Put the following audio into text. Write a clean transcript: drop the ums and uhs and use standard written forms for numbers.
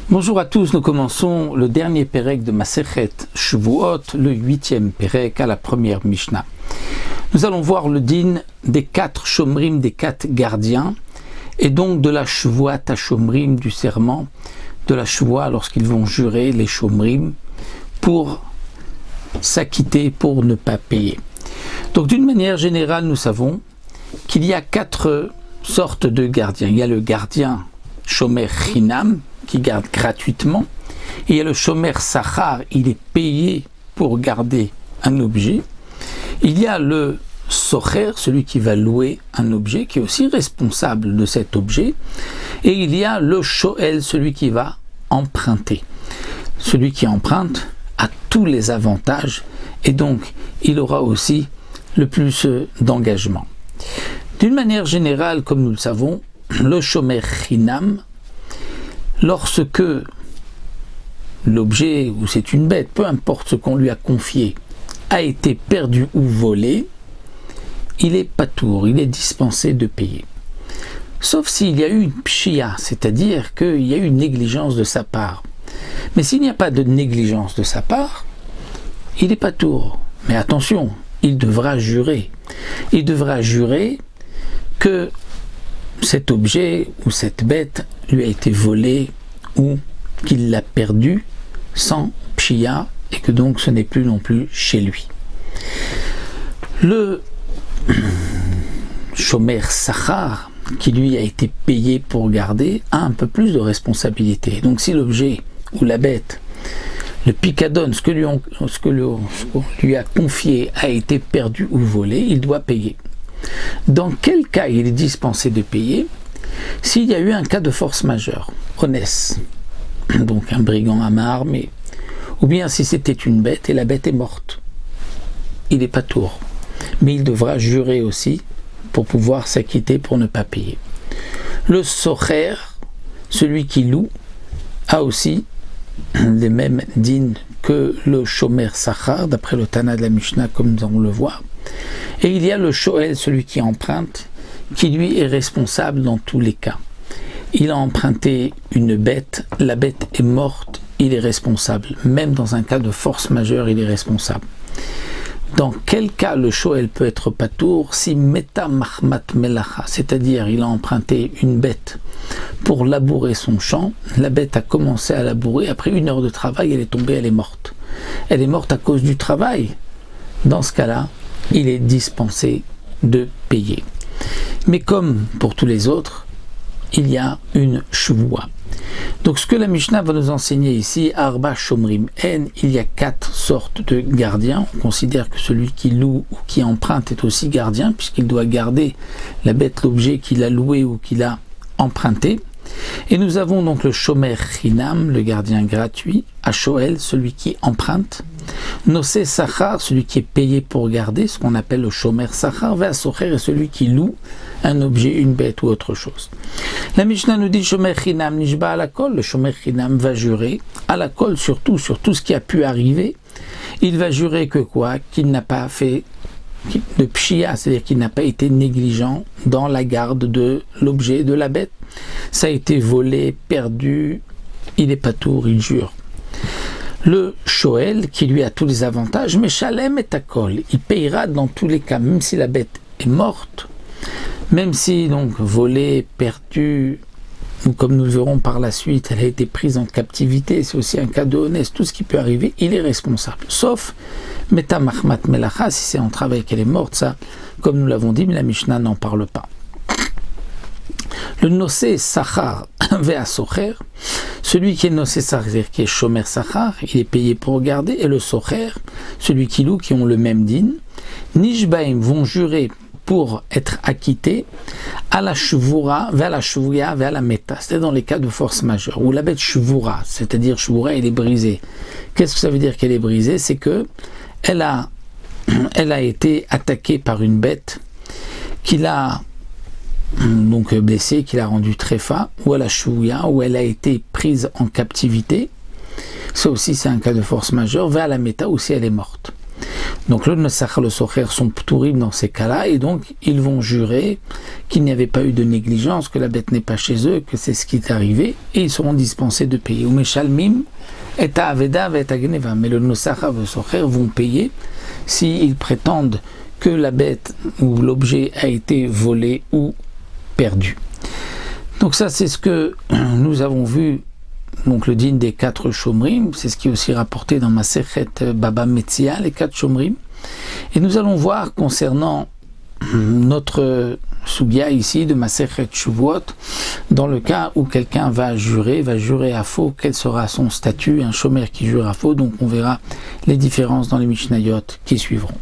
Bonjour à tous, nous commençons le dernier Pérec de Masechet Shavuot, le 8e Pérec à la première Mishnah. Nous allons voir le din des 4 shomrim, des 4 gardiens, et donc de la Shavuot à shomrim, du serment de la Shavuot lorsqu'ils vont jurer les shomrim pour s'acquitter, pour ne pas payer. Donc d'une manière générale, nous savons qu'il y a 4 sortes de gardiens. Il y a le gardien shomer chinam, qui garde gratuitement, et il y a le shomer sachar, il est payé pour garder un objet. Il y a le socher, celui qui va louer un objet, qui est aussi responsable de cet objet, et il y a le shoel, celui qui va emprunter. Celui qui emprunte a tous les avantages, et donc il aura aussi le plus d'engagement. D'une manière générale, comme nous le savons, le shomer chinam, lorsque l'objet, ou c'est une bête, peu importe ce qu'on lui a confié, a été perdu ou volé, il est patour, il est dispensé de payer. Sauf s'il y a eu une pshia, c'est-à-dire qu'il y a eu une négligence de sa part. Mais s'il n'y a pas de négligence de sa part, il est patour. Mais attention, il devra jurer. Il devra jurer que cet objet ou cette bête lui a été volé ou qu'il l'a perdu sans pshia et que donc ce n'est plus non plus chez lui. Le shomer sachar, qui lui a été payé pour garder, a un peu plus de responsabilité. Donc si l'objet ou la bête, le picadon, ce que lui a confié a été perdu ou volé, il doit payer. Dans quel cas il est dispensé de payer? S'il y a eu un cas de force majeure, honnête, donc un brigand à main armée, ou bien si c'était une bête et la bête est morte, il n'est pas tour, mais il devra jurer aussi pour pouvoir s'acquitter pour ne pas payer. Le socher, celui qui loue, a aussi les mêmes dînes que le shomer sachar, d'après le Tana de la Mishnah, comme on le voit. Et il y a le shoel, celui qui emprunte, qui lui est responsable dans tous les cas. Il a emprunté une bête, la bête est morte, il est responsable. Même dans un cas de force majeure, il est responsable. Dans quel cas le shoel peut être patour? Si meta mahmat melacha, c'est-à-dire il a emprunté une bête pour labourer son champ, la bête a commencé à labourer, après 1 heure de travail, elle est tombée, elle est morte. Elle est morte à cause du travail. Dans ce cas-là, il est dispensé de payer. Mais comme pour tous les autres, il y a une shuvua. Donc ce que la Mishnah va nous enseigner ici, arba shomrim en, il y a 4 sortes de gardiens. On considère que celui qui loue ou qui emprunte est aussi gardien, puisqu'il doit garder la bête, l'objet qu'il a loué ou qu'il a emprunté. Et nous avons donc le shomer chinam, le gardien gratuit, Ashoel, celui qui emprunte, Nosé sachar, celui qui est payé pour garder, ce qu'on appelle le shomer sachar, Ve'asocher est celui qui loue un objet, une bête ou autre chose. La Mishnah nous dit shomer chinam nishba à la kol, le shomer chinam va jurer à la kol sur tout ce qui a pu arriver. Il va jurer que quoi? Qu'il n'a pas fait de pshia, c'est-à-dire qu'il n'a pas été négligent dans la garde de l'objet, de la bête. Ça a été volé, perdu, il est patour, il jure. Le shoel, qui lui a tous les avantages, mais shalem et akol, il payera dans tous les cas, même si la bête est morte, même si donc volée, perdue, ou comme nous le verrons par la suite, elle a été prise en captivité, c'est aussi un cas de honnête, tout ce qui peut arriver, il est responsable. Sauf meta mahmat melacha, si c'est en travail qu'elle est morte, ça, comme nous l'avons dit, mais la Mishnah n'en parle pas. Le nosé sachar ve'asocher, celui qui est nosé sachar, qui est shomer sachar, il est payé pour garder, et le socher, celui qui loue, qui ont le même din, nishbaim vont jurer pour être acquittés à la shvura, vers la shvuya, vers la meta, c'est dans les cas de force majeure, où la bête shvura, c'est-à-dire shvura, elle est brisée. Qu'est-ce que ça veut dire qu'elle est brisée? C'est que elle a été attaquée par une bête qui l'a donc blessée, qui l'a rendue tréfa, ou à la shvuya, où elle a été prise en captivité. Ça aussi c'est un cas de force majeure, vers la meta, où si elle est morte. Donc le Nosach le Socher sont ptourim dans ces cas-là, et donc ils vont jurer qu'il n'y avait pas eu de négligence, que la bête n'est pas chez eux, que c'est ce qui est arrivé, et ils seront dispensés de payer. Ou Meshalmim et Aveda et Agneva, mais le Nosach le Socher vont payer s'ils prétendent que la bête ou l'objet a été volé ou perdu. Donc ça, c'est ce que nous avons vu, donc le din des 4 shomrim, c'est ce qui est aussi rapporté dans Masechet Baba Metzia, les 4 shomrim. Et nous allons voir concernant notre sugya ici de Masechet Shavuot, dans le cas où quelqu'un va jurer à faux, quel sera son statut, un shomer qui jure à faux. Donc on verra les différences dans les Mishnayot qui suivront.